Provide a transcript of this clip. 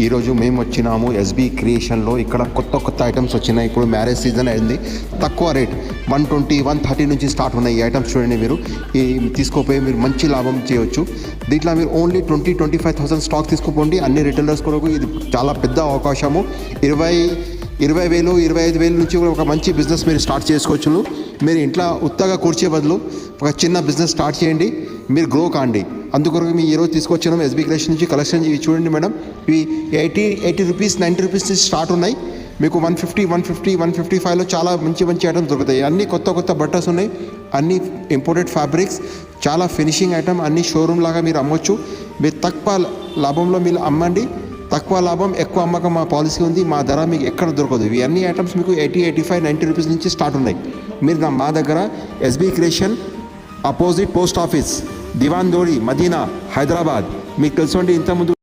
ఈరోజు మేము వచ్చినాము ఎస్బీ క్రియేషన్లో. ఇక్కడ కొత్త ఐటమ్స్ వచ్చినాయి. ఇప్పుడు మ్యారేజ్ సీజన్ అయింది. తక్కువ రేట్ 120, 130 నుంచి స్టార్ట్ ఉన్నాయి ఈ ఐటమ్స్. చూడండి, మీరు ఈ తీసుకోపోయి మీరు మంచి లాభం చేయవచ్చు. దీంట్లో మీరు ఓన్లీ 20-25,000 స్టాక్ తీసుకోపోండి. అన్ని రిటైలర్స్ కొరకు ఇది చాలా పెద్ద అవకాశము. 20,000, 25,000 నుంచి ఒక మంచి బిజినెస్ మీరు స్టార్ట్ చేసుకోవచ్చు. మీరు ఇంట్లో ఉత్తగా కూర్చే బదులు ఒక చిన్న బిజినెస్ స్టార్ట్ చేయండి, మీరు గ్రో కాండి. అందుకొరకు మేము ఈరోజు తీసుకొచ్చినాము ఎస్బీ క్రియేషన్ నుంచి కలెక్షన్. ఇవి చూడండి మేడం, ఇవి 80 రూపీస్, 90 రూపీస్ నుంచి స్టార్ట్ ఉన్నాయి. మీకు 150, 155లో చాలా మంచి ఐటమ్స్ దొరుకుతాయి. అన్ని కొత్త బట్టర్స్ ఉన్నాయి, అన్ని ఇంపోర్టెడ్ ఫ్యాబ్రిక్స్, చాలా ఫినిషింగ్ ఐటమ్. అన్ని షోరూమ్ లాగా మీరు అమ్మొచ్చు. మీరు తక్కువ లాభంలో మీరు అమ్మండి. తక్కువ లాభం ఎక్కువ అమ్మకం మా పాలసీ ఉంది. మా ధర మీకు ఎక్కడ దొరకదు. ఇవి అన్ని ఐటమ్స్ మీకు 80, 85, 90 రూపీస్ నుంచి స్టార్ట్ ఉన్నాయి. మీరు మా దగ్గర SB creation opposite post office, Diwan Dodi, Madina, Hyderabad. మీకు తెలుసుకోండి, ఇంతకుముందు